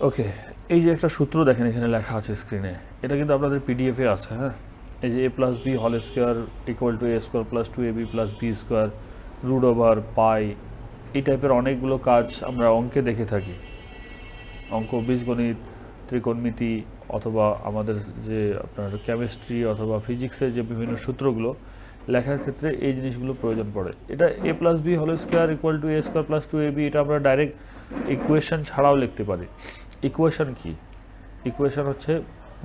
ওকে, এই যে একটা সূত্র দেখেন এখানে লেখা আছে স্ক্রিনে, এটা কিন্তু আপনাদের পিডিএফে আছে। হ্যাঁ, এই যে a plus b whole square equal to a square plus 2ab plus b square root over pi, এই টাইপের অনেকগুলো কাজ আমরা অঙ্কে দেখে থাকি। অঙ্ক, বীজগণিত, ত্রিকোণমিতি, অথবা আমাদের যে আপনার কেমিস্ট্রি অথবা ফিজিক্সের যে বিভিন্ন সূত্রগুলো লেখার ক্ষেত্রে এই জিনিসগুলো প্রয়োজন পড়ে। এটা a plus b whole square equal to a square plus 2ab, এটা আমরা ডাইরেক্ট ইকুয়েশন ছাড়াও লিখতে পারি। ইকুয়েশন কি? ইকুয়েশন হচ্ছে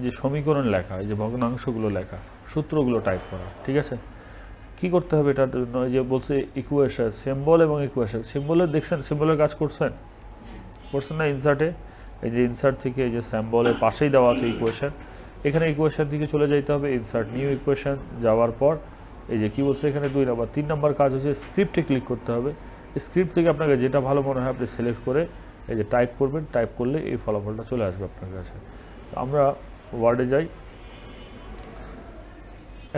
যে সমীকরণ লেখা, এই যে ভগ্নাংশগুলো লেখা, সূত্রগুলো টাইপ করা। ঠিক আছে, কি করতে হবে এটার জন্য? যে বলছে ইকুয়েশন, সিম্বল এবং ইকুয়েশন। সিম্বলের দেখছেন, সিম্বলের কাজ করছেন না ইনসার্টে? এই যে ইনসার্ট থেকে এই যে সিম্বলের পাশেই দেওয়া আছে ইকুয়েশন, এখানে ইকুয়েশন থেকে চলে যেতে হবে ইনসার্ট নিউ ইকুয়েশন। যাওয়ার পর এই যে কি বলছে এখানে 2 নম্বর, 3 নম্বর কাজ হচ্ছে স্ক্রিপ্টে ক্লিক করতে হবে। স্ক্রিপ্ট থেকে আপনাকে যেটা ভালো মনে হয় আপনি সিলেক্ট করে এই যে টাইপ করবেন, টাইপ করলে এই ফলাফলটা চলে আসবে আপনার কাছে। আমরা ওয়ার্ডে যাই,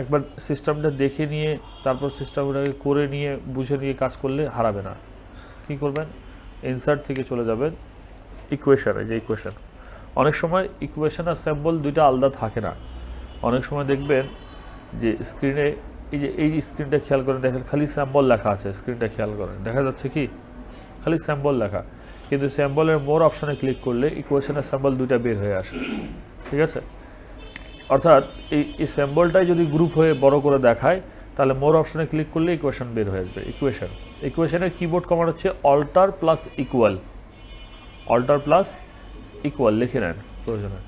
একবার সিস্টেমটা দেখে নিয়ে তারপর সিস্টেমটাকে করে নিয়ে বুঝে নিয়ে কাজ করলে হারাবে না। কি করবেন? ইনসার্ট থেকে চলে যাবেন ইকুয়েশনে। যে ইকুয়েশন, অনেক সময় ইকুয়েশন আর সিম্বল দুইটা আলাদা থাকে না। অনেক সময় দেখবেন যে স্ক্রিনে এই স্ক্রিনটা খেয়াল করেন, দেখেন খালি সিম্বল লেখা আছে। স্ক্রিনটা খেয়াল করেন, দেখা যাচ্ছে কি খালি সিম্বল লেখা, কিন্তু সিম্বলের মোর অপশনে ক্লিক করলে ইকুয়েশনের সিম্বল দুইটা বের হয়ে আসে। ঠিক আছে, অর্থাৎ এই সিম্বলটাই যদি গ্রুপ হয়ে বড় করে দেখায় তাহলে মোর অপশনে ক্লিক করলে ইকুয়েশন বের হয়ে আসবে। ইকুয়েশনের কিবোর্ড কমান্ড হচ্ছে alt plus equal. Alt plus equal লিখে নেন প্রয়োজনে।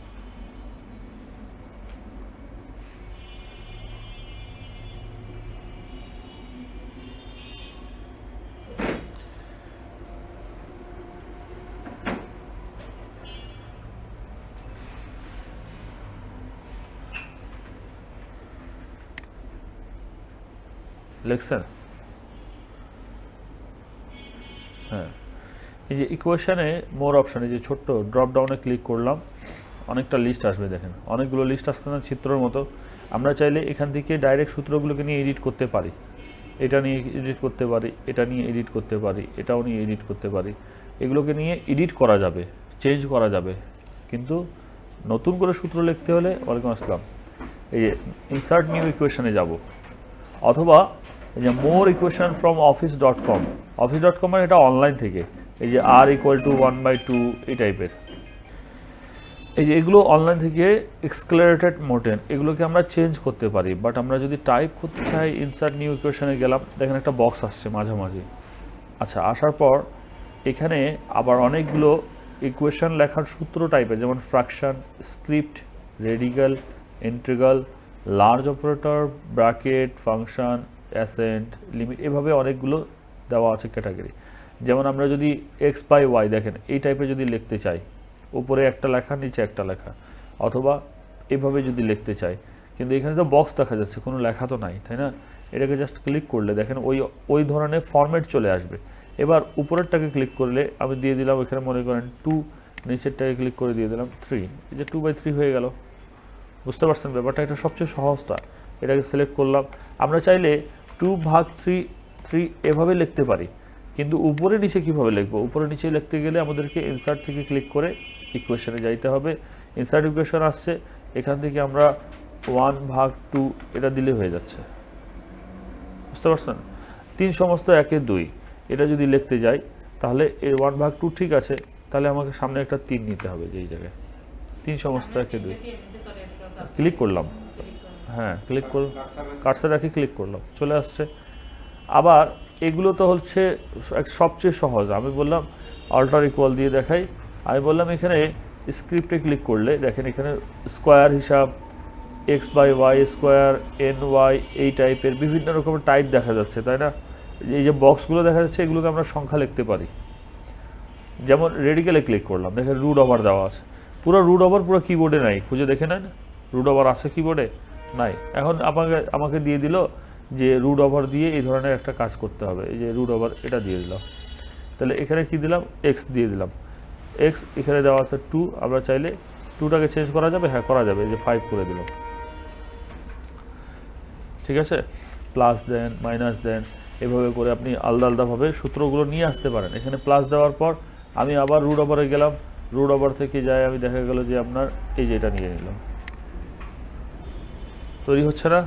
লিখছেন? হ্যাঁ, এই যে ইকুয়েশনে মোর অপশানে যে ছোট্ট ড্রপ ডাউনে ক্লিক করলাম, অনেকটা লিস্ট আসবে। দেখেন অনেকগুলো লিস্ট আসছে না চিত্রের মতো? আমরা চাইলে এখান থেকে ডাইরেক্ট সূত্রগুলোকে নিয়ে এডিট করতে পারি। এটা নিয়ে এডিট করতে পারি, এটা নিয়ে এডিট করতে পারি, এটাও নিয়ে এডিট করতে পারি। এগুলোকে নিয়ে এডিট করা যাবে, চেঞ্জ করা যাবে। কিন্তু নতুন করে সূত্র লিখতে হলে, ওয়ালাইকুম আসসালাম, এই যে ইনসার্ট নিউ ইকুয়েশনে যাব, অথবা এই যে মোর ইকুয়েশন ফ্রম office.com। office.com এটা অনলাইন থেকে, এই যে r = 1/2 এই টাইপের, এই যে এগুলো অনলাইন থেকে এক্সক্লারেটেড মোটেন, এগুলোকে আমরা চেঞ্জ করতে পারি। বাট আমরা যদি টাইপ করতে চাই, ইনসার্ট নিউ ইকুয়েশনে গেলাম, দেখেন একটা বক্স আসছে মাঝামাঝি। আচ্ছা, আসার পর এখানে আবার অনেকগুলো ইকুয়েশন লেখার সূত্র টাইপের, যেমন fraction, script, radical, integral, large operator, bracket, function, accent, limit, এভাবে অনেকগুলো দেওয়া আছে ক্যাটাগরি। যেমন আমরা যদি x/y দেখেন এই টাইপের যদি লিখতে চাই, উপরে একটা লেখা নিচে একটা লেখা, অথবা এভাবে যদি লিখতে চাই, কিন্তু এখানে তো বক্স দেখা যাচ্ছে, কোনো লেখা তো নাই, তাই না? এটাকে জাস্ট ক্লিক করলে দেখেন ওই ধরনের ফরম্যাট চলে আসবে। এবার উপরেরটাকে ক্লিক করলে আমি দিয়ে দিলাম এখানে মনে করেন 2, নিচেরটাকে ক্লিক করে দিয়ে দিলাম 3, এই যে 2/3 হয়ে গেল। বুঝতে পারছেন ব্যাপারটা? এটা সবচেয়ে সহজটা। এটাকে সিলেক্ট করলাম। আমরা চাইলে 2/3 এভাবে লিখতে পারি, কিন্তু উপরে নিচে কীভাবে লিখবো? উপরে নিচে লিখতে গেলে আমাদেরকে ইনসার্ট থেকে ক্লিক করে ইকুয়েশনে যাইতে হবে। ইনসার্ট ইকুয়েশন আসছে, এখান থেকে আমরা 1/2 এটা দিলে হয়ে যাচ্ছে। বুঝতে পারছেন? 3 সমস্ত 1 2, এটা যদি লিখতে যাই তাহলে এই 1/2 ঠিক আছে, তাহলে আমাকে সামনে একটা 3 নিতে হবে। যেই জায়গায় 3 সমস্ত 1 2 ক্লিক করলাম, হ্যাঁ ক্লিক করলাম, কার্সার রাখি ক্লিক করলাম, চলে আসছে। আবার এগুলো তো হচ্ছে সবচেয়ে সহজ। আমি বললাম অল্টার ইকুয়াল দিয়ে দেখাই। আমি বললাম এখানে স্ক্রিপ্টে ক্লিক করলে দেখেন এখানে স্কোয়ার হিসাব, x/y স্কোয়ার, ny, এই টাইপের বিভিন্ন রকমের টাইপ দেখা যাচ্ছে, তাই না? এই যে বক্সগুলো দেখা যাচ্ছে, এগুলোকে আমরা সংখ্যা লিখতে পারি। যেমন রেডিক্যালে ক্লিক করলাম, দেখেন রুট ওভার দেওয়া আছে। পুরো রুট ওভার পুরো কিবোর্ডে নাই, খুঁজে দেখে নেন রুট ওভার আছে কিবোর্ডে? নাই। এখন আমাকে দিয়ে দিল যে রুট ওভার দিয়ে এই ধরনের একটা কাজ করতে হবে। এই যে রুট ওভার এটা দিয়ে দিলাম, তাহলে এখানে কি দিলাম? এক্স দিয়ে দিলাম। এক্স এখানে দেওয়া আছে 2, আমরা চাইলে 2টাকে চেঞ্জ করা যাবে, হ্যাঁ করা যাবে। এই যে 5 করে দিলাম, ঠিক আছে? প্লাস দেন, মাইনাস দেন, এভাবে করে আপনি আলাদা আলাদাভাবে সূত্রগুলো নিয়ে আসতে পারেন। এখানে প্লাস দেওয়ার পর আমি আবার রুট ওভারে গেলাম, রুট ওভার থেকে যায় আমি দেখা গেল যে আপনার এই যে এটা নিয়ে নিলাম, তৈরি হচ্ছে না?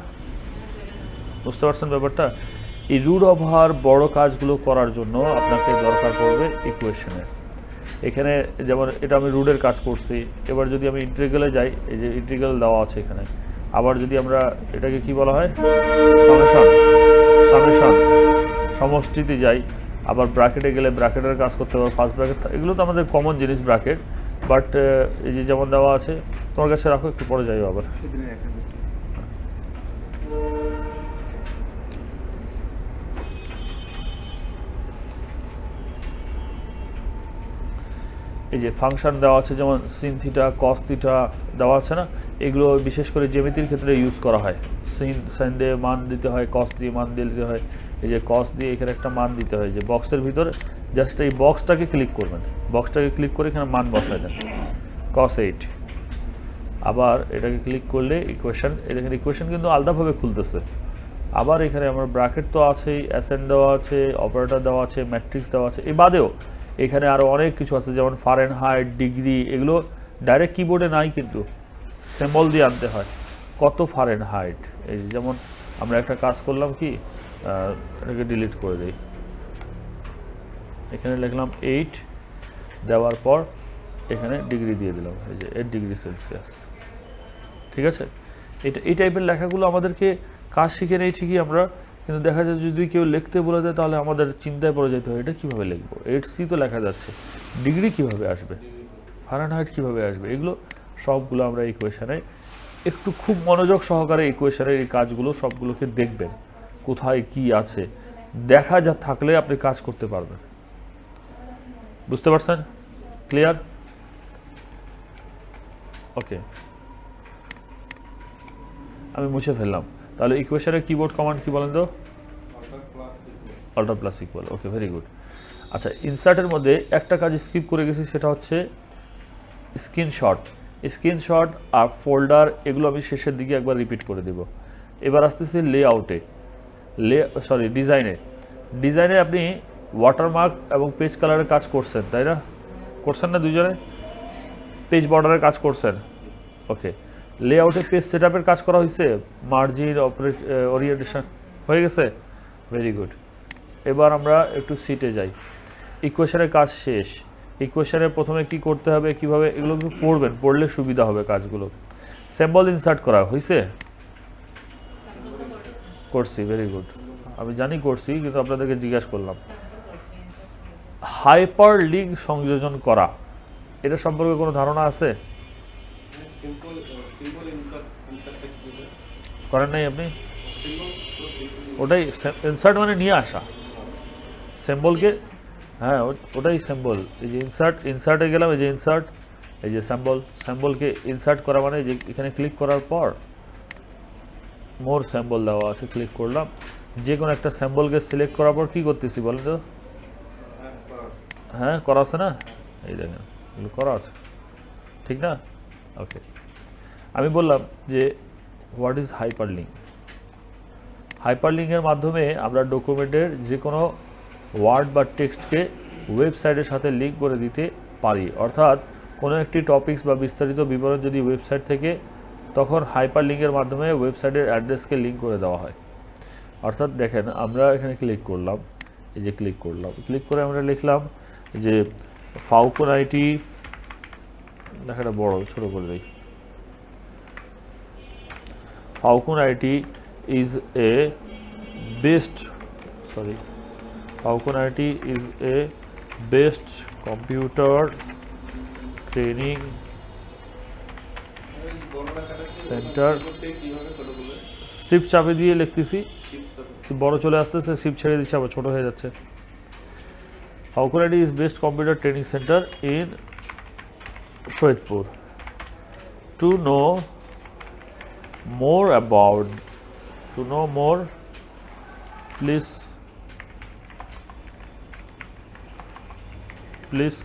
বুঝতে পারছেন ব্যাপারটা? এই রুট ওভার বড় কাজগুলো করার জন্য আপনাকে দরকার পড়বে ইকুয়েশনের। এখানে যেমন এটা আমি রুটের কাজ করছি, এবার যদি আমি ইন্টিগ্রালে যাই, এই যে ইন্টিগ্রাল দেওয়া আছে এখানে, আবার যদি আমরা এটাকে কি বলা হয় সামেশন, সামেশন সমষ্টিতে যাই, আবার ব্র্যাকেটে গেলে ব্র্যাকেটের কাজ করতে হবে, ফার্স্ট ব্র্যাকেট, এগুলো তো আমাদের কমন জিনিস ব্র্যাকেট, বাট এই যে যেমন দেওয়া আছে তোমার কাছে রাখো, একটু পরে যাই আবার। এই যে ফাংশন দেওয়া আছে যেমন সিন থিটা কস থিটা দেওয়া আছে না, এগুলো বিশেষ করে জ্যামিতির ক্ষেত্রে ইউজ করা হয়। সাইন দিয়ে মান দিতে হয়, কস দিয়ে মান দিতে হয়, এই যে কস দিয়ে এখানে একটা মান দিতে হয়, যে বক্সের ভিতরে জাস্ট এই বক্সটাকে ক্লিক করবেন, বক্সটাকে ক্লিক করে এখানে মান বসায় দেন cos 8, আবার এটাকে ক্লিক করলে ইকুয়েশন, এখানে ইকুয়েশন কিন্তু আলাদাভাবে খুলতেছে। আবার এখানে আমার ব্র্যাকেট তো আছেই, অ্যাসেন্ড দেওয়া আছে, অপারেটর দেওয়া আছে, ম্যাট্রিক্স দেওয়া আছে, এই বাদেও এখানে আরও অনেক কিছু আছে, যেমন ফারেনহাইট, ডিগ্রি, এগুলো ডাইরেক্ট কিবোর্ডে নাই, কিন্তু সিম্বল দিয়ে আনতে হয়। কত ফারেনহাইট, এই যেমন আমরা একটা কাজ করলাম কি, এটাকে ডিলিট করে দিই, এখানে লিখলাম 8, দেওয়ার পর এখানে ডিগ্রি দিয়ে দিলাম, এই যে 8 ডিগ্রি সেলসিয়াস। ঠিক আছে, এই টাইপের লেখাগুলো আমাদেরকে কাজ শিখে নেই ঠিকই আমরা, কিন্তু দেখা যায় যদি কেউ লিখতে বলে দেয় তাহলে আমাদের চিন্তায় পড়ে যেতে হয়, এটা কীভাবে লিখবো, 8C তো লেখা যাচ্ছে, ডিগ্রি কিভাবে আসবে, ফারেনহাইট কীভাবে আসবে, এগুলো সবগুলো আমরা ইকুয়েশনে একটু খুব মনোযোগ সহকারে ইকুয়েশনের এই কাজগুলো সবগুলোকে দেখবেন, কোথায় কি আছে দেখা যা থাকলে আপনি কাজ করতে পারবেন। বুঝতে পারছেন? ক্লিয়ার? ওকে, আমি মুছে ফেললাম। তাহলে ইকুয়েশনের কিবোর্ড কমান্ড কি বলেন তো? Alt plus equal. Okay, very good. আচ্ছা, ইনসার্টের মধ্যে একটা কাজ স্কিপ করে গেছি, সেটা হচ্ছে স্ক্রিনশট। স্ক্রিনশট আর ফোল্ডার, এগুলো আমি শেষের দিকে একবার রিপিট করে দেব। এবার আসতেছি লেআউটে, ডিজাইনে। ডিজাইনে আপনি ওয়াটারমার্ক এবং পেজ কালারের কাজ করছেন, তাই না? করছেন না দুজনে? পেজ বর্ডারের কাজ করছেন। ওকে, লেআউটে পেজ সেটআপের কাজ করা হয়েছে, মার্জিন, ওরিয়েন্টেশন হয়ে গেছে, ভেরি গুড। এবার আমরা একটু সিটে যাই। ইকুয়েশনের কাজ শেষ। ইকুয়েশনে প্রথমে কি করতে হবে, কিভাবে, এগুলো একটু পড়বেন, পড়লে সুবিধা হবে কাজগুলো। সিম্বল ইনসার্ট করা হয়েছে? করছি, ভেরি গুড। আমি জানি করছি, কিন্তু আপনাদেরকে জিজ্ঞাসা করলাম। হাইপার লিঙ্ক সংযোজন করা, এটা সম্পর্কে কোনো ধারণা আছে? করেন নাই আপনি? ওটাই ইনসার্ট মানে নিয়ে আসা সিম্বলকে, হ্যাঁ ওটাই সিম্বল। এই যে ইনসার্টে গেলাম, এই যে ইনসার্ট, এই যে সিম্বলকে ইনসার্ট করা মানে যে এখানে ক্লিক করার পর মোর সিম্বল দেওয়া আছে, ক্লিক করলাম, যে কোনো একটা সিম্বলকে সিলেক্ট করার পর কী করতেছি বলেন তো? হ্যাঁ, করা আছে না? এই দেখেন, এগুলো করা আছে, ঠিক না? ওকে, আমি বললাম যে হোয়াট ইজ হাইপারলিঙ্ক। হাইপারলিঙ্কের মাধ্যমে আমরা ডকুমেন্টের যে কোনো ওয়ার্ড বা টেক্সটকে ওয়েবসাইটের সাথে লিঙ্ক করে দিতে পারি। অর্থাৎ কোনো একটি টপিকস বা বিস্তারিত বিবরণ যদি ওয়েবসাইট থেকে, তখন হাইপারলিঙ্কের মাধ্যমে ওয়েবসাইটের অ্যাড্রেসকে লিঙ্ক করে দেওয়া হয়। অর্থাৎ দেখেন, আমরা এখানে ক্লিক করলাম, এই যে ক্লিক করলাম, ক্লিক করে আমরা লিখলাম যে ফাউকন আইটি, লেখাটা বড় ছোটো করে দিই, ফাউকন IT is a best computer training center। Shift চাপে দিয়ে লিখতেছি, বড় চলে আসতেছে, শিফট ছেড়ে দিচ্ছে, আবার ছোট হয়ে যাচ্ছে। ফাউকন IT is best computer training center in Sohitpur। To know more, please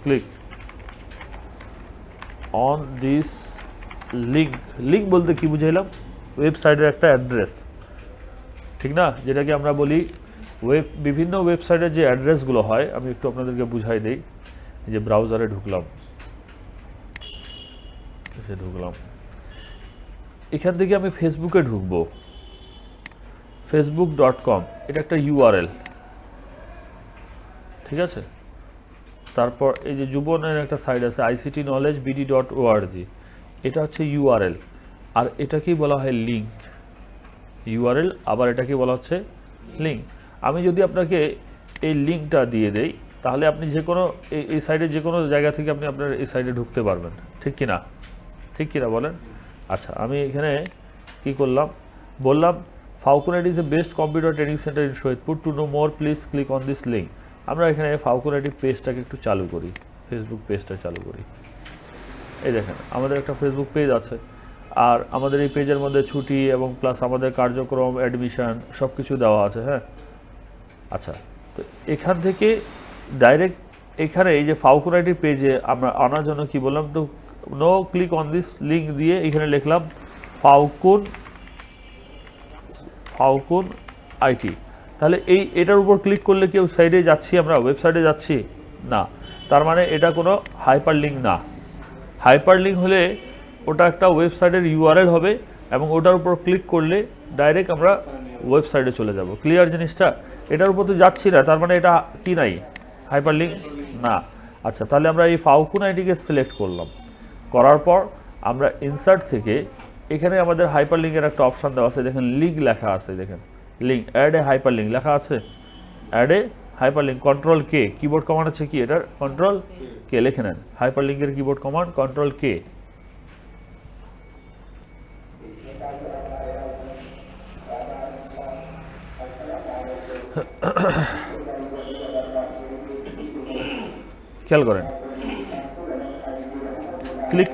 click on this link। Link বলতে কি বুঝাইলাম? ওয়েবসাইটের একটা অ্যাড্রেস, ঠিক না? যেটাকে আমরা বলি বিভিন্ন ওয়েবসাইটের যে অ্যাড্রেসগুলো হয়, আমি একটু আপনাদেরকে বুঝাই দিই। এই যে ব্রাউজারে ঢুকলাম, এসে ঢুকলাম। এখান থেকে আমি ফেসবুকে ঢুকবো, facebook.com, এটা একটা ইউআরএল, ঠিক আছে। তারপর এই যে যুবনের একটা সাইট আছে ICTKnowledgeBD.org, এটা হচ্ছে ইউআরএল, আর এটাকেই বলা হয় লিঙ্ক। ইউআরএল আবার এটাকে বলা হচ্ছে লিঙ্ক। আমি যদি আপনাকে এই লিঙ্কটা দিয়ে দেই, তাহলে আপনি যে কোনো এই সাইডে যে কোনো জায়গা থেকে আপনি আপনার এই সাইডে ঢুকতে পারবেন, ঠিক কিনা? ঠিক কিনা বলেন? আচ্ছা, আমি এখানে কি করলাম, বললাম ফাউকুন is a best computer training center in Saidpur, to know more please click on this link. আমরা এখানে ফাউকুন পেজটাকে একটু চালু করি, ফেসবুক পেজটা চালু করি। এই দেখেন আমাদের একটা ফেসবুক পেজ আছে, আর আমাদের এই পেজের মধ্যে ছুটি এবং প্লাস আমাদের কার্যক্রম, অ্যাডমিশন সব কিছু দেওয়া আছে। হ্যাঁ, আচ্ছা, তো এখান থেকে ডাইরেক্ট এখানে এই যে ফাউকুন পেজে আমরা আনার জন্য কি বললাম, তো now click on this link দিয়ে এখানে লিখলাম ফাউকুন আইটি। তাহলে এটার উপর ক্লিক করলে কেউ সাইডে যাচ্ছি, আমরা ওয়েবসাইটে যাচ্ছি না, তার মানে এটা কোনো হাইপার লিঙ্ক না। হাইপার লিঙ্ক হলে ওটা একটা ওয়েবসাইটের ইউআরএল হবে এবং ওটার উপর ক্লিক করলে ডাইরেক্ট আমরা ওয়েবসাইটে চলে যাব। ক্লিয়ার জিনিসটা? এটার উপর তো যাচ্ছি না, তার মানে এটা কি নাই, হাইপার লিঙ্ক না। আচ্ছা, তাহলে আমরা এই ফাউকুন আইটিকে সিলেক্ট করলাম, করার পর আমরা ইনসার্ট থেকে এখানে আমাদের হাইপার লিঙ্কের একটা অপশান দেওয়া আছে, দেখেন লিঙ্ক লেখা আছে, দেখেন link, add a hyperlink লেখা আছে, add a hyperlink, control কে, কিবোর্ড কমান্ড হচ্ছে কি এটার, কন্ট্রোল কে লিখে নেন, হাইপার লিঙ্কের কিবোর্ড কমান্ড কন্ট্রোল কে। খেয়াল করেন, ক্লিক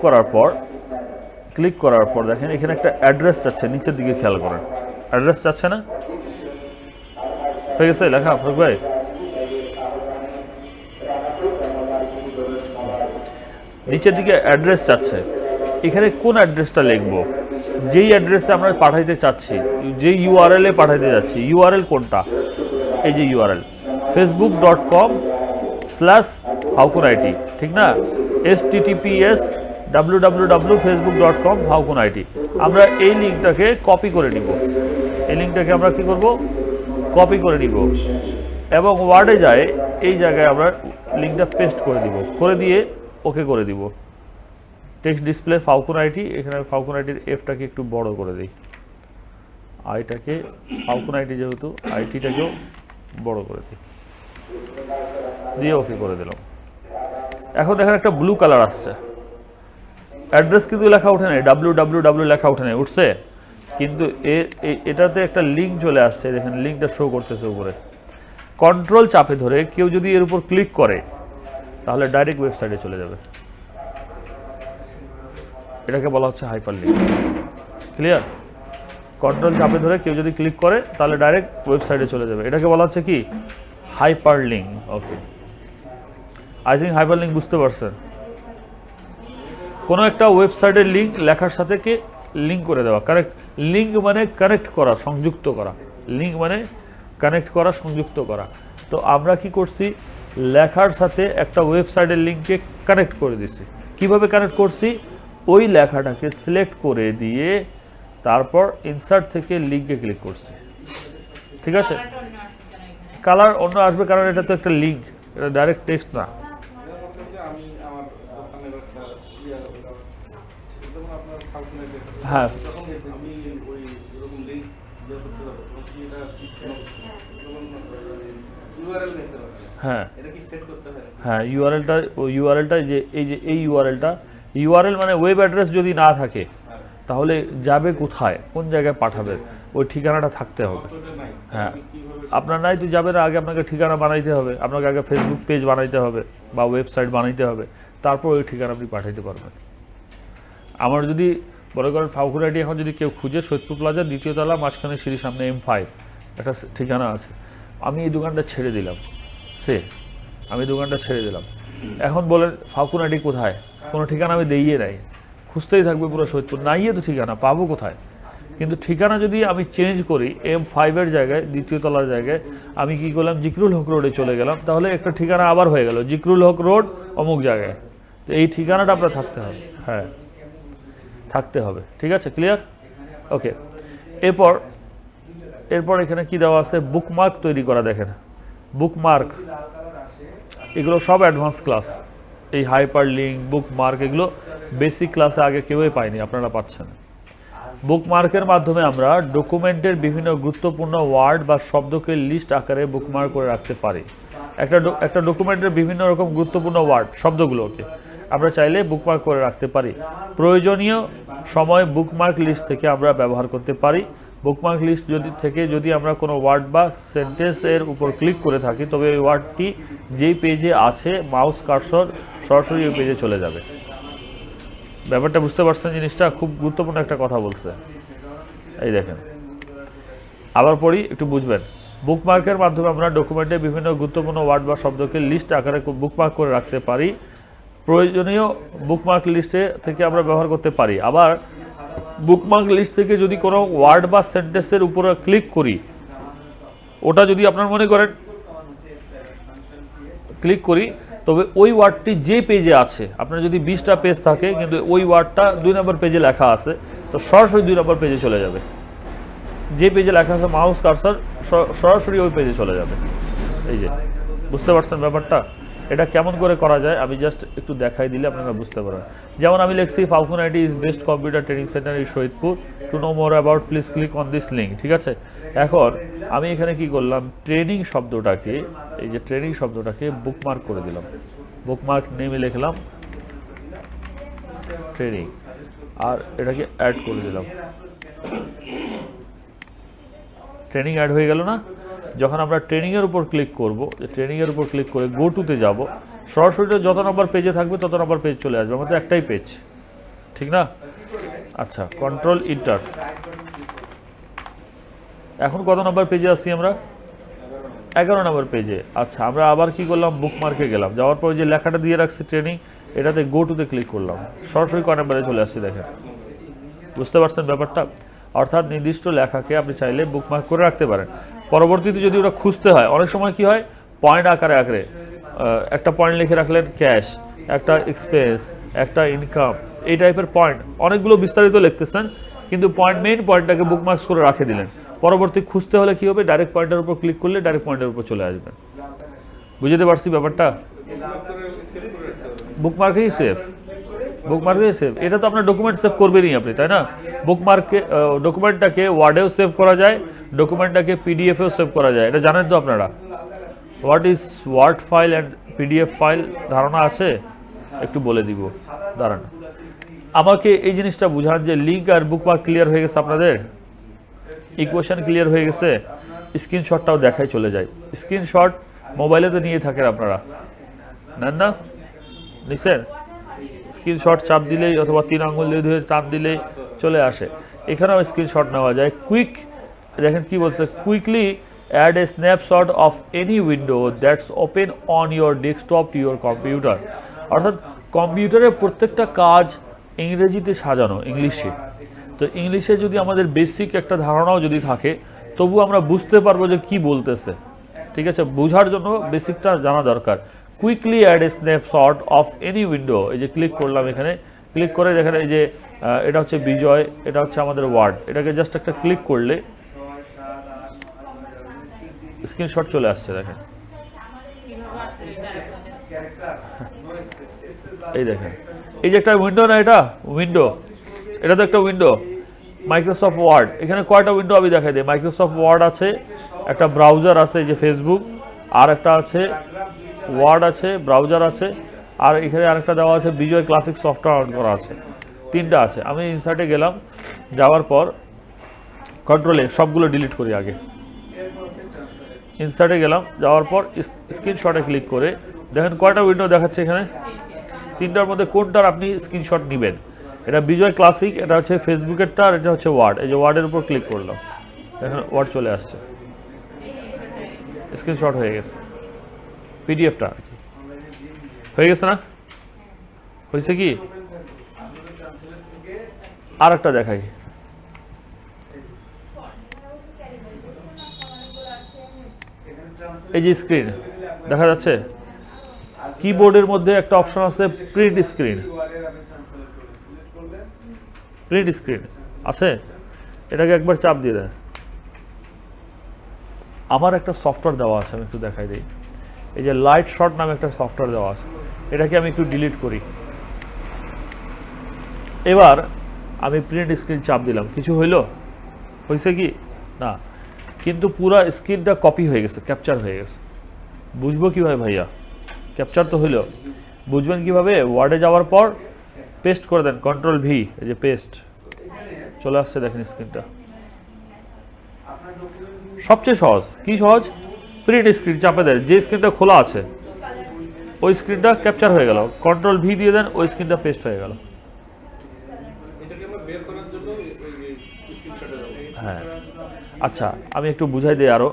করার পর দেখেন এখানে একটা অ্যাড্রেস চাচ্ছে, নিচের দিকে খেয়াল করেন, অ্যাড্রেস চাচ্ছে না, হয়ে গেছে লেখা ফারুক ভাই? নিচের দিকে অ্যাড্রেস চাচ্ছে, এখানে কোন অ্যাড্রেসটা লিখবো, যেই অ্যাড্রেসে আমরা পাঠাইতে চাচ্ছি, যেই ইউআরএল এ পাঠাইতে যাচ্ছি, ইউআরএল কোনটা, এই যে ইউআরএল facebook.com/ফাউকুন-it, ঠিক না, https://www.facebook.com/ফাউকুন-it। আমরা এই লিঙ্কটাকে কপি করে নিব, এই লিঙ্কটাকে আমরা কি করব, কপি করে নিব এবং ওয়ার্ডে যায় এই জায়গায় আমরা লিঙ্কটা পেস্ট করে দিব, করে দিয়ে ওকে করে দিব। টেক্সট ডিসপ্লে ফাউকুন-it, এখানে ফাউকুন-itর এফটাকে একটু বড় করে দিই, আইটাকে ফাউকুন-it যেহেতু আইটিটাকেও বড় করে দিই, দিয়ে ওকে করে দিলাম। এখন দেখেন একটা ব্লু কালার আসছে, অ্যাড্রেস কিন্তু লেখা ওঠে নাই, www লেখা ওঠে নাই, উঠছে কিন্তু এটাতে একটা লিঙ্ক চলে আসছে, দেখেন লিঙ্কটা শো করতেছে উপরে। কন্ট্রোল চাপে ধরে কেউ যদি এর উপর ক্লিক করে তাহলে ডাইরেক্ট ওয়েবসাইটে চলে যাবে, এটাকে বলা হচ্ছে হাইপার লিঙ্ক। ক্লিয়ার? কন্ট্রোল চাপে ধরে কেউ যদি ক্লিক করে তাহলে ডাইরেক্ট ওয়েবসাইটে চলে যাবে, এটাকে বলা হচ্ছে কি, hyper link. Okay, I think hyper link বুঝতে পারছেন। কোনো একটা ওয়েবসাইটের লিঙ্ক লেখার সাথে কে লিঙ্ক করে দেওয়া, কারেক্ট। লিঙ্ক মানে কানেক্ট করা, সংযুক্ত করা, লিঙ্ক মানে কানেক্ট করা, সংযুক্ত করা। তো আমরা কি করছি, লেখার সাথে একটা ওয়েবসাইটের লিঙ্ককে কানেক্ট করে দিচ্ছি। কিভাবে কানেক্ট করছি, ওই লেখাটাকে সিলেক্ট করে দিয়ে তারপর ইনসার্ট থেকে লিঙ্কে ক্লিক করছি, ঠিক আছে। কালার অন্য আসবে কারণ এটা তো একটা লিঙ্ক, এটা ডাইরেক্ট টেক্সট না। হ্যাঁ, হ্যাঁ হ্যাঁ, ইউআরএলটা যে এই ইউআরএল মানে ওয়েব অ্যাড্রেস যদি না থাকে তাহলে যাবে কোথায়, কোন জায়গায় পাঠাবে, ওই ঠিকানাটা থাকতে হবে। হ্যাঁ, আপনার নাই তো যাবে না, আগে আপনাকে ঠিকানা বানাইতে হবে, আপনাকে আগে ফেসবুক পেজ বানাইতে হবে বা ওয়েবসাইট বানাইতে হবে, তারপর ওই ঠিকানা আপনি পাঠাইতে পারবেন। আমার যদি মনে করেন ফাউকুন-it এখন যদি কেউ খুঁজে, সৈয়দপুর প্লাজা 2য় তলা, মাঝখানে সিঁড়ির সামনে M5 একটা ঠিকানা আছে, আমি এই দোকানটা ছেড়ে দিলাম, আমি দোকানটা ছেড়ে দিলাম, এখন বলেন ফাউকুন-it কোথায়, কোনো ঠিকানা আমি দিইয়ে নাই, খুঁজতেই থাকবে পুরো সৈয়দপুর, নাইয়ে তো ঠিকানা পাবো কোথায়। কিন্তু ঠিকানা যদি আমি চেঞ্জ করি, M5 জায়গায় 2য় তলার জায়গায় আমি কি করলাম, জিকরুল হক রোডে চলে গেলাম, তাহলে একটা ঠিকানা আবার হয়ে গেল জিকরুল হক রোড অমুক জায়গায়। তো এই ঠিকানাটা আপনার থাকতে হবে। হ্যাঁ, থাকতে হবে। ঠিক আছে, ক্লিয়ার? ওকে, এরপর এখানে কি দেওয়া আছে, বুকমার্ক তৈরি করা। দেখেন বুকমার্ক, এগুলো সব অ্যাডভান্স ক্লাস। এই হাইপার লিঙ্ক, বুকমার্ক, এগুলো বেসিক ক্লাসে আগে কেউই পায়নি, আপনারা পাচ্ছেন। বুকমার্কের মাধ্যমে আমরা ডকুমেন্টের বিভিন্ন গুরুত্বপূর্ণ ওয়ার্ড বা শব্দকে লিস্ট আকারে বুকমার্ক করে রাখতে পারি। একটা ডকুমেন্টের বিভিন্ন রকম গুরুত্বপূর্ণ ওয়ার্ড, শব্দগুলোকে আমরা চাইলে বুকমার্ক করে রাখতে পারি। প্রয়োজনীয় সময় বুকমার্ক লিস্ট থেকে আমরা ব্যবহার করতে পারি। বুকমার্ক লিস্ট যদি আমরা কোনো ওয়ার্ড বা সেন্টেন্সের উপর ক্লিক করে থাকি, তবে ওই ওয়ার্ডটি যেই পেজে আছে মাউস কার্সর সরাসরি ওই পেজে চলে যাবে। ব্যাপারটা বুঝতে পারছেন? জিনিসটা খুব গুরুত্বপূর্ণ একটা কথা বলছে। এই দেখেন, আবার পড়ি, একটু বুঝবেন। বুকমার্কের মাধ্যমে আমরা ডকুমেন্টে বিভিন্ন গুরুত্বপূর্ণ ওয়ার্ড বা শব্দকে লিস্ট আকারে বুকমার্ক করে রাখতে পারি। প্রয়োজনীয় বুকমার্ক লিস্টে থেকে আমরা ব্যবহার করতে পারি। আবার বুকমার্ক লিস্ট থেকে যদি কোনো ওয়ার্ড বা সেন্টেন্সের উপরে ক্লিক করি, ওটা যদি আপনার মনে করেন ক্লিক করি, তবে ওই ওয়ার্ডটি যে পেজে আছে, আপনার যদি 20টা পেজ থাকে কিন্তু ওই ওয়ার্ডটা 2 নম্বর পেজে লেখা আছে, তো সরাসরি 2 নম্বর পেজে চলে যাবে। যে পেজে লেখা আছে মাউস কার্সর সরাসরি ওই পেজে চলে যাবে। এই যে, বুঝতে পারছেন ব্যাপারটা? এটা কেমন করে করা যায় আমি জাস্ট একটু দেখাই দিলে আপনারা বুঝতে পারবেন। যেমন আমি লিখছি, Falgun IT is best computer training center in Shahidpur, to know more about please click on this link. ঠিক আছে, এখন আমি এখানে কি করলাম, ট্রেনিং শব্দটাকে, এই যে ট্রেনিং শব্দটাকে বুকমার্ক করে দিলাম। বুকমার্ক নেমে লিখলাম ট্রেনিং, আর এটাকে অ্যাড করে দিলাম। ট্রেনিং অ্যাড হয়ে গেল না? যখন আমরা ট্রেনিংয়ের উপর ক্লিক করব, ট্রেনিংয়ের উপর ক্লিক করে গো টুতে যাব, সরাসরি যত নম্বর পেজে থাকবে তত নম্বর পেজ চলে আসবে। আমাদের একটাই পেজ, ঠিক না? আচ্ছা, কন্ট্রোল ইন্টার। এখন কত নম্বর পেজে আছি আমরা? 11 নম্বর পেজে। আচ্ছা, আমরা আবার কি করলাম, বুকমার্কে গেলাম। যাওয়ার পর যে লেখাটা দিয়ে রাখছি ট্রেনিং, এটাতে গো টুতে ক্লিক করলাম, সরাসরি ক নম্বরে চলে আসছি। দেখেন, বুঝতে পারছেন ব্যাপারটা? অর্থাৎ নির্দিষ্ট লেখাকে আপনি চাইলে বুকমার্ক করে রাখতে পারেন। পরবর্তীতে যদি ওটা খুঁজতে হয়, অনেক সময় কি হয়, পয়েন্ট আকারে একটা পয়েন্ট লিখে রাখলেন ক্যাশ, একটা এক্সপেন্স, একটা ইনকাম, এই টাইপের পয়েন্ট, অনেকগুলো বিস্তারিত লিখতেছেন, কিন্তু মেইন পয়েন্টটাকে বুকমার্কস করে রাখে দিলেন। পরবর্তী খুঁজতে হলে কি হবে, ডাইরেক্ট পয়েন্টের উপর ক্লিক করলে ডাইরেক্ট পয়েন্টের উপর চলে আসবেন। বুঝতে পারছি ব্যাপারটা? বুকমার্কেই সেভ, বুকমার্কেই সেভ। এটা তো আপনার ডকুমেন্ট সেভ করবেনই আপনি, তাই না? বুকমার্কে ডকুমেন্টটাকে ওয়ার্ডেও সেভ করা যায়, ডকুমেন্টটাকে পিডিএফেও সেভ করা যায়। এটা জানেন তো আপনারা? What is word file and PDF file ধারণা আছে? একটু বলে দিব, দাঁড়ান। আমাকে এই জিনিসটা বুঝান যে লিঙ্ক আর বুকমার্ক ক্লিয়ার হয়ে গেছে আপনাদের? ইকুয়েশন ক্লিয়ার হয়ে গেছে? স্ক্রিনশটটাও দেখাই চলে যায়। স্ক্রিনশট মোবাইলে তো নিয়ে থাকেন আপনারা, নেন না? নিছেন? স্ক্রিনশট চাপ দিলেই অথবা 3 আঙ্গুল দিয়ে ধরে টান দিলেই চলে আসে। এখানেও স্ক্রিনশট নেওয়া যায়। কুইক, দেখেন কি বলছে, quickly add a snapshot of any window that's open on your desktop to your computer. অর্থাৎ কম্পিউটারের প্রত্যেকটা কাজ ইংরেজিতে সাজানো, ইংলিশে। তো ইংলিশে যদি আমাদের বেসিক একটা ধারণাও যদি থাকে, তবু আমরা বুঝতে পারবো যে কি বলতেছে। ঠিক আছে, বোঝার জন্য বেসিকটা জানা দরকার। Quickly add a snapshot of any window, এই যে ক্লিক করলাম, এখানে ক্লিক করে দেখেন এই যে এটা হচ্ছে বিজয়, এটা হচ্ছে আমাদের ওয়ার্ড। এটাকে জাস্ট একটা ক্লিক করলে স্ক্রিনশট চলে আসছে। দেখেন, এই দেখেন, এই যে একটা উইন্ডো না, এটা উইন্ডো, এটা তো একটা উইন্ডো, মাইক্রোসফট ওয়ার্ড। এখানে কয়টা উইন্ডো আমি দেখাই দিই। মাইক্রোসফট ওয়ার্ড আছে, একটা ব্রাউজার আছে, এই যে ফেসবুক, আর একটা আছে ওয়ার্ড আছে, ব্রাউজার আছে, আর এখানে আরেকটা দেওয়া আছে বিজয় ক্লাসিক সফটওয়্যার অন করা আছে। 3টা আছে। আমি ইনসার্টে গেলাম, যাওয়ার পর কন্ট্রোলে সবগুলো ডিলিট করি আগে। ইনসার্টে গেলাম, যাওয়ার পর স্ক্রিনশটে ক্লিক করে দেখেন কয়টা উইন্ডো দেখাচ্ছে এখানে। 3টার মধ্যে কোনটার আপনি স্ক্রিনশট নেবেন? এটা বিজয় ক্লাসিক, এটা হচ্ছে ফেসবুকেরটা, আর এটা হচ্ছে ওয়ার্ড। এই যে ওয়ার্ডের উপর ক্লিক করলাম, দেখেন ওয়ার্ড চলে আসছে, স্ক্রিনশট হয়ে গেছে। পিডিএফটা আর কি হয়ে গেছে না? হয়েছে কি? আর একটা দেখাই, এই যে স্ক্রিন দেখা যাচ্ছে, কিবোর্ডের মধ্যে একটা অপশন আছে প্রিন্ট স্ক্রিন। প্রিন্ট স্ক্রিন আছে, এটাকে একবার চাপ দিয়ে দেন। আমার একটা সফটওয়্যার দেওয়া আছে, আমি একটু দেখাই দিই। এই যে লাইট শট নামে একটা সফটওয়্যার দেওয়া আছে, এটাকে আমি একটু ডিলিট করি। এবার আমি প্রিন্ট স্ক্রিন চাপ দিলাম, কিছু হইল? হয়েছে কি না, কিন্তু পুরো স্ক্রিনটা কপি হয়ে গেছে, ক্যাপচার হয়ে গেছে। বুঝবো কীভাবে ভাইয়া? ক্যাপচার তো হইল, বুঝবেন কিভাবে? ওয়ার্ডে যাওয়ার পর পেস্ট করে দেন, কন্ট্রোল ভি, এই যে পেস্ট চলে আসছে, দেখেন স্ক্রিনটা। সবচেয়ে সহজ, কি সহজ? প্রিন্ট স্ক্রিন চাপে দেন, যে স্ক্রিনটা খোলা আছে ওই স্ক্রিনটা ক্যাপচার হয়ে গেল, কন্ট্রোল ভি দিয়ে দেন, ওই স্ক্রিনটা পেস্ট হয়ে গেল। হ্যাঁ, আচ্ছা আমি একটু বুঝাই দিই আরও,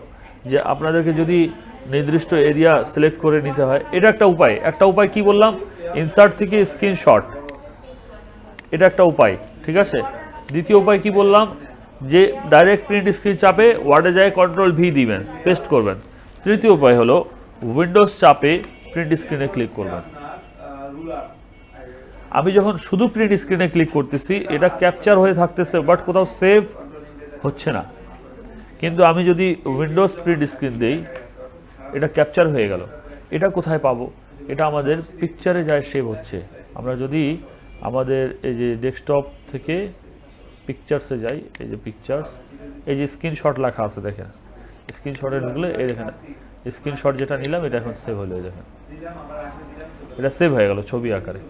যে আপনাদেরকে যদি নির্দিষ্ট এরিয়া সিলেক্ট করে নিতে হয়, এটা একটা উপায়। একটা উপায় কি বললাম? ইনসার্ট থেকে স্ক্রিনশট, এটা একটা উপায়, ঠিক আছে। দ্বিতীয় উপায় কি বললাম? যে ডাইরেক্ট প্রিন্ট স্ক্রিন চাপে ওয়ার্ডে যায় কন্ট্রোল ভি দিবেন, পেস্ট করবেন। তৃতীয় উপায় হলো উইন্ডোজ চাপে প্রিন্ট স্ক্রিনে ক্লিক করবেন। আমি যখন শুধু প্রিন্ট স্ক্রিনে ক্লিক করতেছি, এটা ক্যাপচার হয়ে থাকতেছে, বাট কোথাও সেভ হচ্ছে না। কিন্তু আমি যদি উইন্ডোজ প্রিন্ট স্ক্রিন দেই, এটা ক্যাপচার হয়ে গেল। এটা কোথায় পাবো? এটা আমাদের পিকচারে যায় সেভ হচ্ছে। আমরা যদি আমাদের এই যে ডেস্কটপ থেকে পিকচার্সে যাই, এই যে পিকচার্স, এই যে স্ক্রিনশট লেখা আছে দেখেন, স্ক্রিনশটে ঢুকলে এই দেখেন স্ক্রিনশট যেটা নিলাম এটা এখন সেভ হলো, দেখেন এটা সেভ হয়ে গেল ছবি আকারে।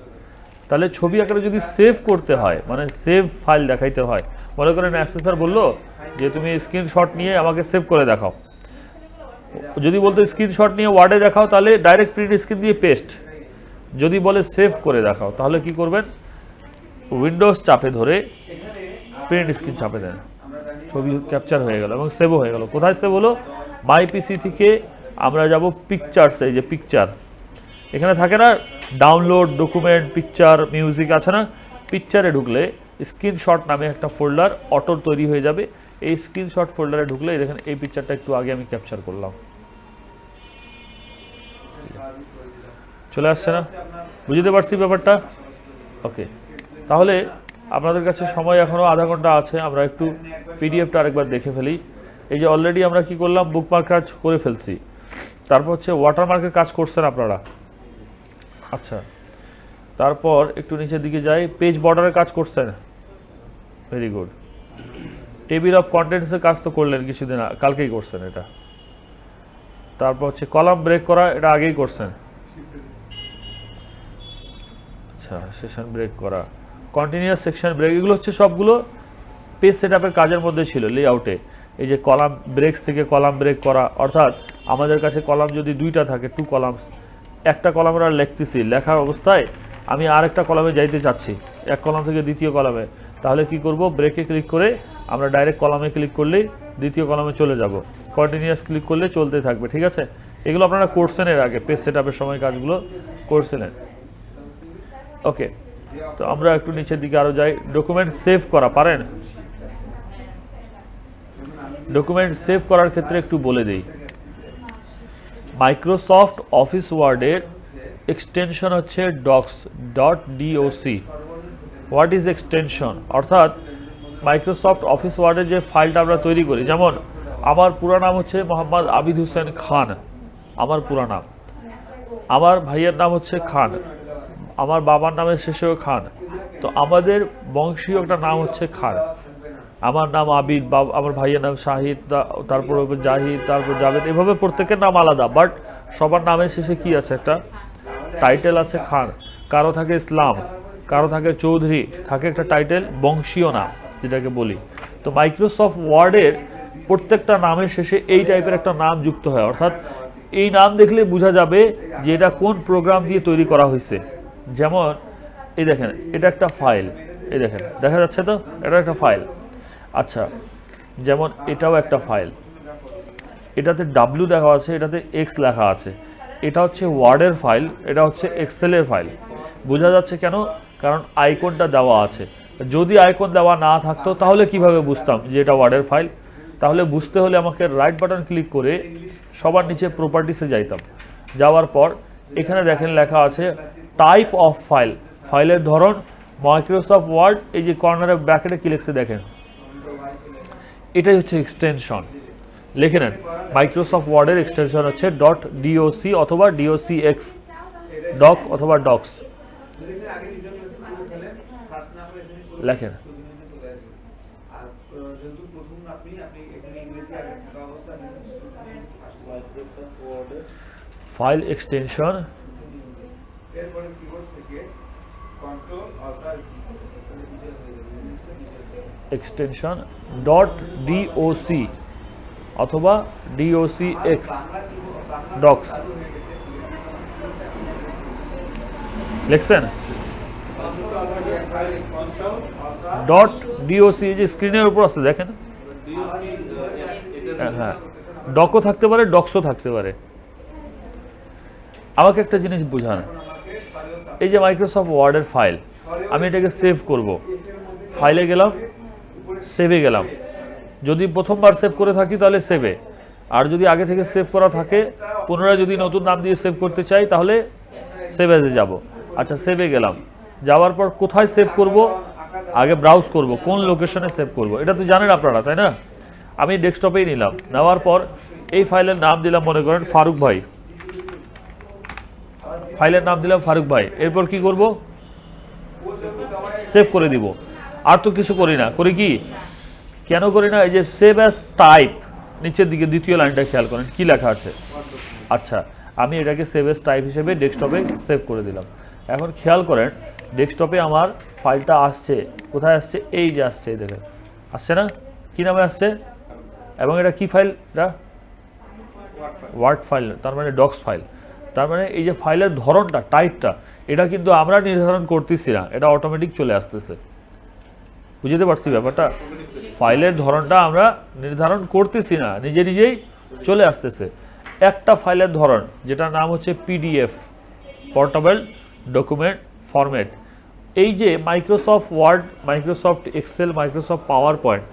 তাহলে ছবি আকারে যদি সেভ করতে হয়, মানে সেভ ফাইল দেখাইতে হয়, মনে করেন অ্যাসেসর বললো যে তুমি স্ক্রিনশট নিয়ে আমাকে সেভ করে দেখাও, যদি বলতো স্ক্রিনশট নিয়ে ওয়ার্ডে দেখাও তাহলে ডাইরেক্ট প্রিন্ট স্ক্রিন দিয়ে পেস্ট। যদি বলে সেভ করে দেখাও তাহলে কি করবেন? উইন্ডোজ চাপে ধরে প্রিন্ট স্ক্রিন চাপে দেন, ছবি ক্যাপচার হয়ে গেল এবং সেভও হয়ে গেল। কোথায় সেভ হলো? মাই পিসি থেকে আমরা যাব পিকচার্স, এই যে পিকচার, এখানে থাকে না ডাউনলোড, ডকুমেন্ট, পিকচার, মিউজিক আছে না, পিকচারে ঢুকলে স্ক্রিনশট নামে একটা ফোল্ডার অটো তৈরি হয়ে যাবে। এই স্ক্রিনশট ফোল্ডারে ঢুকলে দেখেন এই পিকচারটা একটু আগে আমি ক্যাপচার করলাম, চলে আসছে না? বুঝতে পারছি ব্যাপারটা? ওকে, তাহলে আপনাদের কাছে সময় এখনও আধা ঘন্টা আছে, আমরা একটু পিডিএফটা আরেকবার দেখে ফেলি। এই যে অলরেডি আমরা কি করলাম? বুকমার্ক কাজ করে ফেলছি, তারপর হচ্ছে ওয়াটারমার্কের কাজ করছেন আপনারা। আচ্ছা, তারপর একটু নিচের দিকে যাই, পেজ বর্ডারের কাজ করছেন, ভেরি গুড। টেবিল অফ কন্টেন্টসের কাজ তো করলেন কিছুদিন, কালকেই করছেন এটা। তারপর হচ্ছে কলাম ব্রেক করা, এটা আগেই করছেন। আচ্ছা, সেশন ব্রেক করা, কন্টিনিউয়াস সেকশন ব্রেক, এগুলো হচ্ছে সবগুলো পেজ সেটআপের কাজের মধ্যে ছিল, লেআউটে। এই যে কলাম ব্রেকস থেকে কলাম ব্রেক করা, অর্থাৎ আমাদের কাছে কলাম যদি দুইটা থাকে, টু কলামস, একটা কলাম আমরা লিখতেছি, লেখার অবস্থায় আমি আরেকটা কলামে যাইতে চাচ্ছি, এক কলাম থেকে দ্বিতীয় কলামে, তাহলে কি করব? ব্রেকে ক্লিক করে আমরা ডাইরেক্ট কলামে ক্লিক করলেই দ্বিতীয় কলামে চলে যাব, কন্টিনিউয়াস ক্লিক করলে চলতে থাকবে, ঠিক আছে। এগুলো আপনারা করছেন এর আগে, পেজ সেটআপের সময় কাজগুলো করছিলেন। ওকে, তো আমরা একটু নিচের দিকে আরও যাই। ডকুমেন্ট সেভ করা পারেন? ডকুমেন্ট সেভ করার ক্ষেত্রে একটু বলে দিই, মাইক্রোসফট অফিস ওয়ার্ডের এক্সটেনশন হচ্ছে docs.doc। What is extension? অর্থাৎ মাইক্রোসফট অফিস ওয়ার্ডের যে ফাইলটা আমরা তৈরি করি, যেমন আমার পুরো নাম হচ্ছে মোহাম্মদ আবিদ হোসেন খান, আমার পুরো নাম, আমার ভাইয়ের নাম হচ্ছে খান, আমার বাবার নামের শেষেও খান, তো আমাদের বংশীয় একটা নাম হচ্ছে খান। আমার নাম আবিদ, আমার ভাইয়ের নাম শাহিদ, তারপর জাহিদ, তারপর জাভেদ, এভাবে প্রত্যেকের নাম আলাদা, বাট সবার নামের শেষে কি আছে? একটা টাইটেল আছে খান। কারো থাকে ইসলাম, কারো থাকে চৌধুরী, থাকে একটা টাইটেল, বংশীয় নাম যেটাকে বলি। তো মাইক্রোসফট ওয়ার্ডের প্রত্যেকটা নামের শেষে এই টাইপের একটা নাম যুক্ত হয়, অর্থাৎ এই নাম দেখলে বোঝা যাবে যে এটা কোন প্রোগ্রাম দিয়ে তৈরি করা হয়েছে। যেমন এই দেখেন, এটা একটা ফাইল, এই দেখেন দেখা যাচ্ছে তো, এটা একটা ফাইল। আচ্ছা, যেমন এটাও একটা ফাইল, এটাতে ডাব্লিউ দেখা আছে, এটাতে এক্স লেখা আছে, এটা হচ্ছে ওয়ার্ডের ফাইল, এটা হচ্ছে এক্সেলের ফাইল। বোঝা যাচ্ছে কেন? কারণ আইকনটা দেওয়া আছে। যদি আইকন দেওয়া না থাকতো তাহলে কিভাবে বুঝতাম যে এটা ওয়ার্ডের ফাইল? তাহলে বুঝতে হলে আমাকে রাইট বাটন ক্লিক করে সবার নিচে প্রপার্টিসে যাইতাম, যাওয়ার পর এখানে দেখেন লেখা আছে টাইপ অফ ফাইল, ফাইলের ধরন মাইক্রোসফট ওয়ার্ড, এই যে কর্নারে ব্র্যাকেটে কি লিখছে দেখেন, এটাই হচ্ছে এক্সটেনশন। লিখে নেন, মাইক্রোসফট ওয়ার্ডের এক্সটেনশন হচ্ছে .doc অথবা docx, ডক অথবা ডক্স। লেখেন ফাইল এক্সটেনশন এক্সটেনশন .doc অথবা docx, ডক্স লিখছেন। .doc যে স্ক্রিনের উপর আছে দেখেন, হ্যাঁ ডকও থাকতে পারে, ডক্সও থাকতে পারে। আমাকে একটা জিনিস বুঝান, এই যে মাইক্রোসফট ওয়ার্ডের ফাইল, আমি এটাকে সেভ করব, ফাইলে গেলাম, সেভে গেলাম। যদি প্রথমবার সেভ করে থাকি তাহলে সেভে, আর যদি আগে থেকে সেভ করা থাকে পুনরায় যদি নতুন নাম দিয়ে সেভ করতে চাই তাহলে সেভ অ্যাজে যাব। আচ্ছা সেভে গেলাম, যাওয়ার পর কোথায় সেভ করব, আগে ব্রাউজ করব কোন লোকেশনে সেভ করব, এটা তো জানেন আপনারা তাই না। আমি ডেস্কটপেই নিলাম, নেওয়ার পর এই ফাইলের নাম দিলাম মনে করেন ফারুক ভাই, ফাইলের নাম দিলাম ফারুক ভাই। এরপর কি করব, সেভ করে দিব। আর তো কিছু করি না, করি কি, কেন করি না, এই যে সেভ অ্যাজ টাইপ নিচের দিকে দ্বিতীয় লাইনটা খেয়াল করেন কি লেখা আছে। আচ্ছা আমি এটাকে সেভ অ্যাজ টাইপ হিসেবে ডেস্কটপে সেভ করে দিলাম। এখন খেয়াল করেন ডেস্কটপে আমার ফাইলটা আসছে, কোথায় আসছে, এই যে আসছে, দেখেন আসছে না, কি নামে আসছে, এবং এটা কি ফাইল, এটা ওয়ার্ড ফাইল, তার মানে ডক্স ফাইল। তার মানে এই যে ফাইলের ধরনটা, টাইপটা, এটা কিন্তু আমরা নির্ধারণ করতেছি না, এটা অটোমেটিক চলে আসতেছে। বুঝতে পারছি ব্যাপারটা, ফাইলের ধরনটা আমরা নির্ধারণ করতেছি না, নিজে নিজেই চলে আসতেছে। একটা ফাইলের ধরন যেটার নাম হচ্ছে পিডিএফ, পোর্টেবল ডকুমেন্ট ফরম্যাট। এই যে Microsoft Word, Microsoft Excel, Microsoft PowerPoint,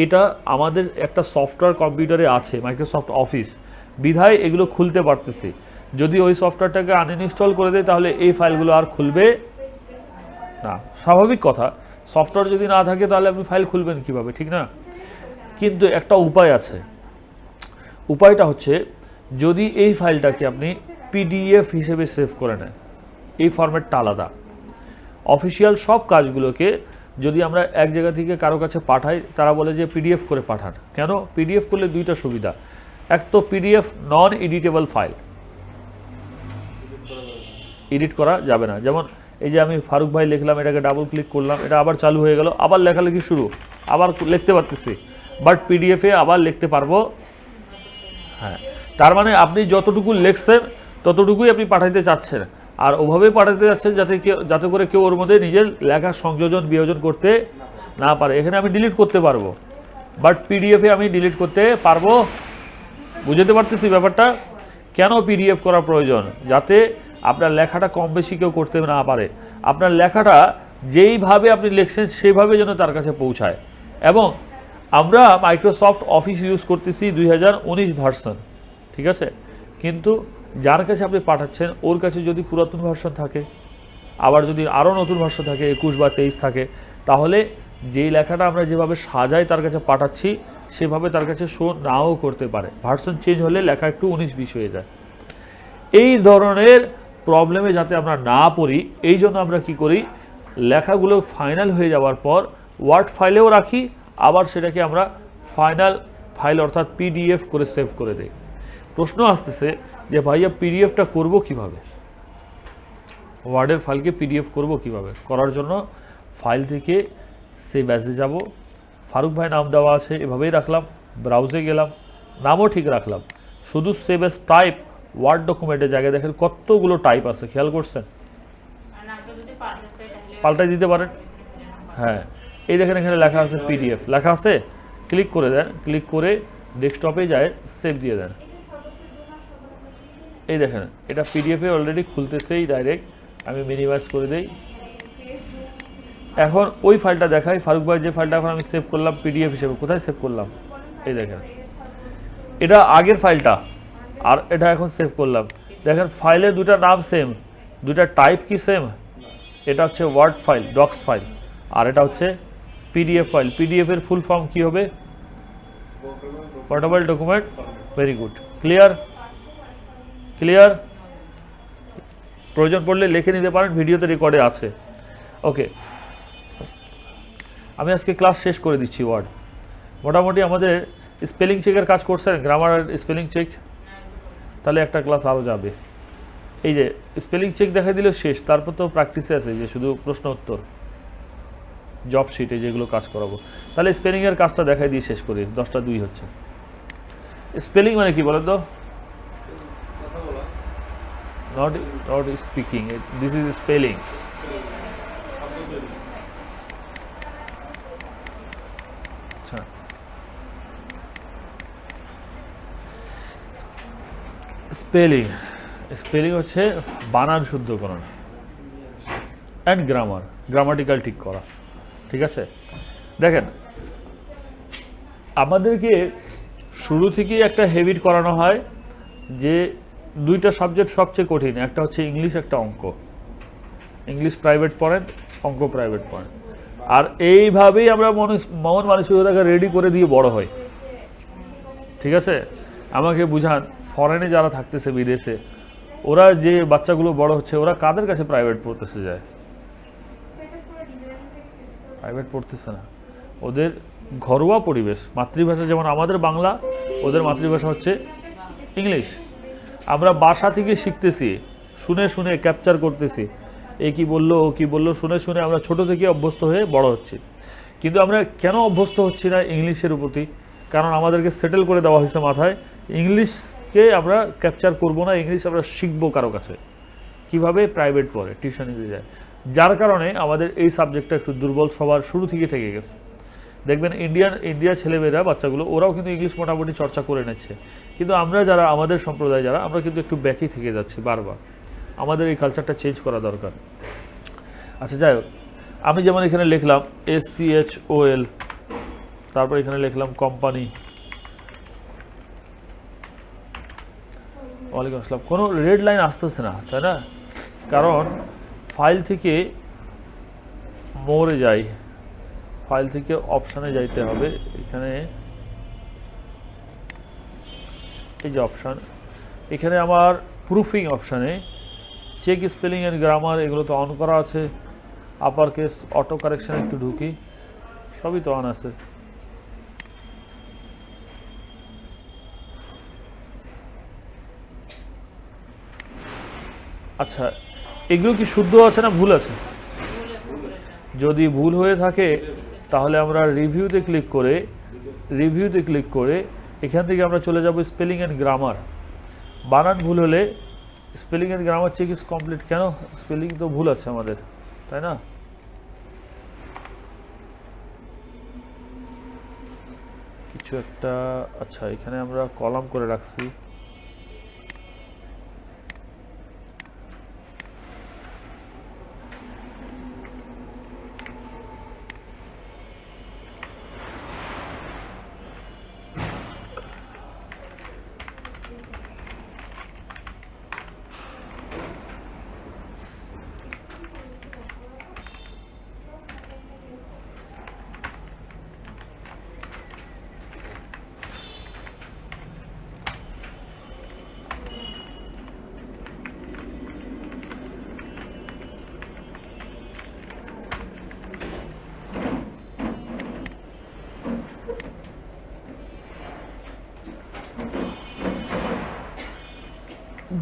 এটা আমাদের একটা সফটওয়্যার কম্পিউটারে আছে, মাইক্রোসফট অফিস, বিধায় এগুলো খুলতে পারতেছি। যদি ওই সফটওয়্যারটাকে আনইনস্টল করে দেয় তাহলে এই ফাইলগুলো আর খুলবে না, স্বাভাবিক কথা। সফটওয়্যার যদি না থাকে তাহলে আপনি ফাইল খুলবেন কিভাবে, ঠিক না। কিন্তু একটা উপায় আছে, উপায়টা হচ্ছে যদি এই ফাইলটাকে আপনি পিডিএফ হিসেবে সেভ করে নেন, এই ফরম্যাটটা আলাদা। অফিসিয়াল সব কাজগুলোকে যদি আমরা এক জায়গা থেকে কারো কাছে পাঠাই, তারা বলে যে পিডিএফ করে পাঠান। কেন, পিডিএফ করলে দুইটা সুবিধা, এক তো পিডিএফ নন এডিটেবল ফাইল, এডিট করা যাবে না। যেমন এই যে আমি ফারুক ভাই লিখলাম, এটাকে ডাবল ক্লিক করলাম, এটা আবার চালু হয়ে গেল, আবার লেখালেখি শুরু, আবার লিখতে পারতেছি, বাট পিডিএফে আবার লিখতে পারবো। হ্যাঁ, তার মানে আপনি যতটুকু লিখছেন ততটুকুই আপনি পাঠাইতে চাচ্ছেন, আর ওভাবেই পাঠাতে যাচ্ছেন যাতে করে কেউ ওর মধ্যে নিজের লেখা সংযোজন বিয়োজন করতে না পারে। এখানে আমি ডিলিট করতে পারবো, বাট পিডিএফে আমি ডিলিট করতে পারবো। বুঝতে পারতেছি ব্যাপারটা, কেন পিডিএফ করা প্রয়োজন, যাতে আপনার লেখাটা কম বেশি কেউ করতে না পারে, আপনার লেখাটা যেইভাবে আপনি লিখছেন সেইভাবে যেন তার কাছে পৌঁছায়। এবং আমরা মাইক্রোসফট অফিস ইউজ করতেছি 2019 ভার্সন, ঠিক আছে, কিন্তু যার কাছে আপনি পাঠাচ্ছেন ওর কাছে যদি পুরাতন ভার্সন থাকে, আবার যদি আরও নতুন ভার্সন থাকে 21 বা 23 থাকে, তাহলে যেই লেখাটা আমরা যেভাবে সাজাই তার কাছে পাঠাচ্ছি সেভাবে তার কাছে শো নাও করতে পারে। ভার্সন চেঞ্জ হলে লেখা একটু 19-20 হয়ে যায়। এই ধরনের প্রবলেমে যাতে আমরা না পড়ি, এই জন্য আমরা কি করি, লেখাগুলো ফাইনাল হয়ে যাওয়ার পর ওয়ার্ড ফাইলেও রাখি, আবার সেটাকে আমরা ফাইনাল ফাইল অর্থাৎ পিডিএফ করে সেভ করে দেই। প্রশ্ন আসতেছে যে ভাইয়া পিডিএফটা করব কিভাবে, ওয়ার্ডের ফাইলকে পিডিএফ করব কিভাবে। করার জন্য ফাইল থেকে সেভ অ্যাজে যাব, ফারুক ভাই নাম দেওয়া আছে এভাবেই রাখলাম, ব্রাউজে গেলাম, নামও ঠিক রাখলাম, শুধু সেভ অ্যাজ টাইপ ওয়ার্ড ডকুমেন্টের জায়গায় দেখেন কতগুলো টাইপ আছে, খেয়াল করছেন, পাল্টাই দিতে পারেন। হ্যাঁ, এই দেখেন এখানে লেখা আছে পিডিএফ লেখা আছে, ক্লিক করে দেন, ক্লিক করে ডেস্কটপে যায় সেভ দিয়ে দেন। এই দেখেন এটা পিডিএফে অলরেডি খুলতেছেই ডাইরেক্ট, আমি মিনিমাইজ করে দেই। এখন ওই ফাইলটা দেখাই, ফারুক ভাই যে ফাইলটা এখন আমি সেভ করলাম পিডিএফ হিসেবে, কোথায় সেভ করলাম, এই দেখেন এটা আগের ফাইলটা, আর এটা এখন সেভ করলাম। দেখেন ফাইলে দুটা নাম সেম, দুটা টাইপ কি সেম, এটা হচ্ছে ওয়ার্ড ফাইল, ডক্স ফাইল, আর এটা হচ্ছে পিডিএফ ফাইল। পিডিএফ এর ফুল ফর্ম কি হবে? Portable document. Very good, clear clear. প্রয়োজন পড়লে লিখে নিতে পারেন, ভিডিওতে রেকর্ডে আছে। ওকে, আমি আজকে ক্লাস শেষ করে দিচ্ছি। ওয়ার্ড মোটামুটি আমাদের স্পেলিং চেকের কাজ করছেন, গ্রামার স্পেলিং চেক, তাহলে একটা ক্লাস আরও যাবে। এই যে স্পেলিং চেক দেখাই দিলে শেষ, তারপর তো প্র্যাকটিসে আছে যে শুধু প্রশ্ন উত্তর, জব শিটে যেগুলো কাজ করাবো। তাহলে স্পেলিংয়ের কাজটা দেখাই দিয়ে শেষ করি, 10টা 2 হচ্ছে। স্পেলিং মানে কি বলেন তো? Not speaking, this is spelling. আচ্ছা, স্পেলিং, স্পেলিং হচ্ছে বানান শুদ্ধকরণ অ্যান্ড গ্রামার, গ্রামাটিক্যাল ঠিক করা। ঠিক আছে, দেখেন আমাদেরকে শুরু থেকেই একটা হ্যাবিট করানো হয় যে দুইটা সাবজেক্ট সবচেয়ে কঠিন, একটা হচ্ছে ইংলিশ, একটা অঙ্ক। ইংলিশ প্রাইভেট পড়েন, অঙ্ক প্রাইভেট পড়েন, আর এইভাবেই আমরা মন মানসিকতাকে রেডি করে দিয়ে বড় হয়। ঠিক আছে, আমাকে বুঝান, ফরেনে যারা থাকতেছে বিদেশে, ওরা যে বাচ্চাগুলো বড় হচ্ছে, ওরা কাদের কাছে প্রাইভেট পড়তেছে যায়? প্রাইভেট পড়তেছে না, ওদের ঘরোয়া পরিবেশ, মাতৃভাষা যেমন আমাদের বাংলা, ওদের মাতৃভাষা হচ্ছে ইংলিশ। আমরা বাসা থেকে শিখতেছি, শুনে শুনে ক্যাপচার করতেছি, এ কি বললো ও কি বললো, শুনে শুনে আমরা ছোট থেকে অভ্যস্ত হয়ে বড় হচ্ছি। কিন্তু আমরা কেন অভ্যস্ত হচ্ছি না ইংলিশের প্রতি? কারণ আমাদেরকে সেটেল করে দেওয়া হয়েছে মাথায়, ইংলিশকে আমরা ক্যাপচার করব না, ইংলিশ আমরা শিখবো কারো কাছে। কিভাবে? প্রাইভেট পড়ে, টিউশনিতে যায়। যার কারণে আমাদের এই সাবজেক্টটা একটু দুর্বল সবার শুরু থেকে গেছে। দেখবেন ইন্ডিয়ার ছেলেমেয়েরা, বাচ্চাগুলো, ওরাও কিন্তু ইংলিশ মোটামুটি চর্চা করে নিচ্ছে, কিন্তু আমরা যারা, আমাদের সম্প্রদায় যারা, আমরা কিন্তু একটু ব্যাকই থেকে যাচ্ছি বারবার। আমাদের এই কালচারটা চেঞ্জ করা দরকার। আচ্ছা, যাই হোক, আমি যেমন এখানে লিখলাম SCHOL, তারপর এখানে লিখলাম কোম্পানি। ওয়ালাইকুম আসসালাম। কোনো রেড লাইন আসতেছে না, তাই না? কারণ ফাইল থেকে মোরে যাই, ফাইল থেকে অপশানে যাইতে হবে। এখানে এই যে অপশান, এখানে আমার প্রুফিং অপশানে চেক স্পেলিং অ্যান্ড গ্রামার, এগুলো তো অন করা আছে। আপার কেস, অটো কারেকশন একটু ঢুকি, সবই তো অন আছে। আচ্ছা, এগুলো কি শুদ্ধ আছে না ভুল আছে? যদি ভুল হয়ে থাকে তাহলে আমরা রিভিউতে ক্লিক করে এখান থেকে আমরা চলে যাব স্পেলিং অ্যান্ড গ্রামার। বানান ভুল হলে spelling and grammar check is complete. কেন? স্পেলিং তো ভুল আছে আমাদের, তাই না? কিছু একটা, আচ্ছা এখানে আমরা কলাম করে রাখছি।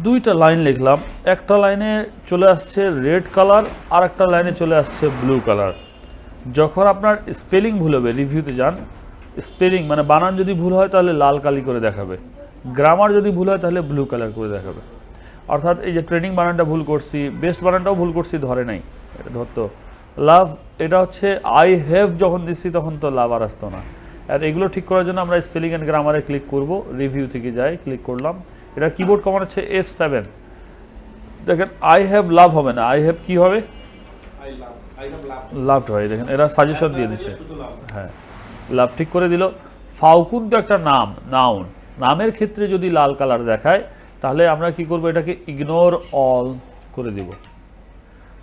দুইটা লাইন লিখলাম, একটা লাইনে চলে আসছে রেড কালার, আর একটা লাইনে চলে আসছে ব্লু কালার। যখন আপনার স্পেলিং ভুল হবে, রিভিউতে যান, স্পেলিং মানে বানান যদি ভুল হয় তাহলে লাল কালি করে দেখাবে, গ্রামার যদি ভুল হয় তাহলে ব্লু কালার করে দেখাবে। অর্থাৎ এই যে ট্রেনিং বানানটা ভুল করছি, বেস্ট বানানটাও ভুল করছি, ধরে নাই, এটা ধরতো। লাভ, এটা হচ্ছে আই হ্যাভ যখন দিচ্ছি তখন তো লাভ আর আসতো না। আর এগুলো ঠিক করার জন্য আমরা স্পেলিং অ্যান্ড গ্রামারে ক্লিক করব, রিভিউ থেকে যাই, ক্লিক করলাম। এটা কিবোর্ড কমান্ড হচ্ছে F7। দেখেন আই হ্যাভ লাভ হবে না, আই হ্যাভ কি হবে? লাভ হয়। দেখেন এরা সাজেশন দিয়ে দিচ্ছে, হ্যাঁ লাভ ঠিক করে দিল। ফাউকুন তো একটা নাম, নাউন, নামের ক্ষেত্রে যদি লাল কালার দেখায় তাহলে আমরা কি করব? এটাকে ইগনোর অল করে দিব।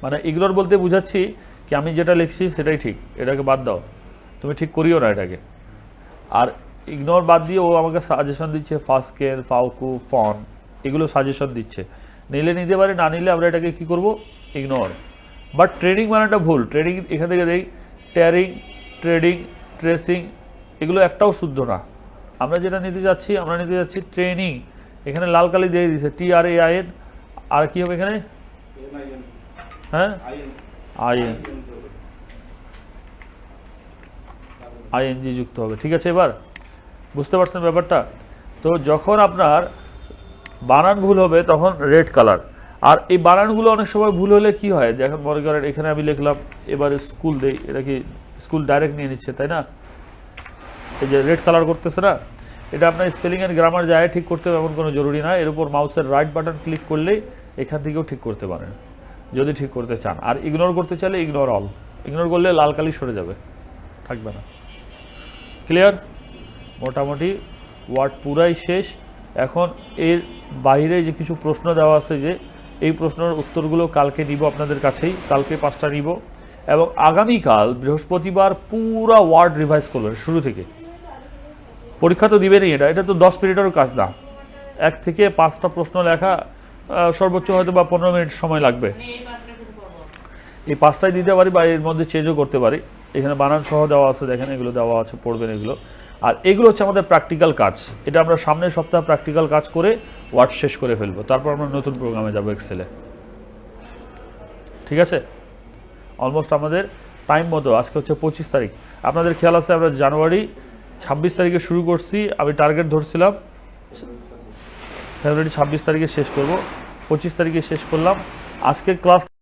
মানে ইগনোর বলতে বুঝাচ্ছি কি আমি যেটা লিখছি সেটাই ঠিক, এটাকে বাদ দাও, তুমি ঠিক করিও না এটাকে। আর ইগনোর বাদ দিয়ে ও আমাকে সাজেশন দিচ্ছে ফাস্কেল, ফাউকু, ফন, এগুলো সাজেশন দিচ্ছে। নিলে নিতে পারে, না নিলে আমরা এটাকে কী করবো, ইগনোর। বাট ট্রেডিং মানেটা ভুল। ট্রেডিং এখান থেকে দেই ট্যারিং, ট্রেডিং, ট্রেসিং, এগুলো একটাও শুদ্ধ না। আমরা যেটা নিতে যাচ্ছি, আমরা নিতে যাচ্ছি ট্রেনিং। এখানে লাল কালি দিয়ে দিচ্ছে TRAIN, আর কী হবে এখানে, হ্যাঁ ING যুক্ত হবে। ঠিক আছে, এবার বুঝতে পারছেন ব্যাপারটা? তো যখন আপনার বানান ভুল হবে তখন রেড কালার। আর এই বানানগুলো অনেক সময় ভুল হলে কি হয়, দেখেন মনে করেন এখানে আমি লিখলাম এবারে স্কুল দেই, এটা কি স্কুল ডাইরেক্ট নিয়ে নিচ্ছে, তাই না? এই যে রেড কালার করতেছে না, এটা আপনার স্পেলিং অ্যান্ড গ্রামার যায় ঠিক করতে হবে এমন কোনো জরুরি না। এর উপর মাউসের রাইট বাটন ক্লিক করলেই এখান থেকেও ঠিক করতে পারেন যদি ঠিক করতে চান। আর ইগনোর করতে চাইলে ইগনোর অল, ইগনোর করলে লাল কালি সরে যাবে, থাকবে না। ক্লিয়ার? মোটামুটি ওয়ার্ড পুরাই শেষ। এখন এর বাইরে যে কিছু প্রশ্ন দেওয়া আছে, যে এই প্রশ্নের উত্তরগুলো কালকে নিব আপনাদের কাছেই, কালকে 5টা নিব, এবং আগামীকাল বৃহস্পতিবার পুরা ওয়ার্ড রিভাইজ করবেন শুরু থেকে। পরীক্ষা তো দিবেনই, এটা তো 10 মিনিটেরও কাজ না। 1 থেকে 5টা প্রশ্ন লেখা সর্বোচ্চ হয়তো বা 15 মিনিট সময় লাগবে। এই 5টাই দিতে পারি বা এর মধ্যে চেঞ্জও করতে পারি। এখানে বানান সহ দেওয়া আছে, দেখেন এগুলো দেওয়া আছে, পড়বেন এগুলো। আর এগুলো হচ্ছে আমাদের প্র্যাকটিক্যাল কাজ। এটা আমরা সামনের সপ্তাহে প্র্যাকটিক্যাল কাজ করে ওয়ার্ড শেষ করে ফেলবো, তারপর আমরা নতুন প্রোগ্রামে যাবো এক্সেলে। ঠিক আছে? অলমোস্ট আমাদের টাইম মতো, আজকে হচ্ছে 25 তারিখ। আপনাদের খেয়াল আছে আমরা জানুয়ারি 26 তারিখে শুরু করছি, আমি টার্গেট ধরছিলাম ফেব্রুয়ারি 26 তারিখে শেষ করব, 25 তারিখে শেষ করলাম। আজকে ক্লাস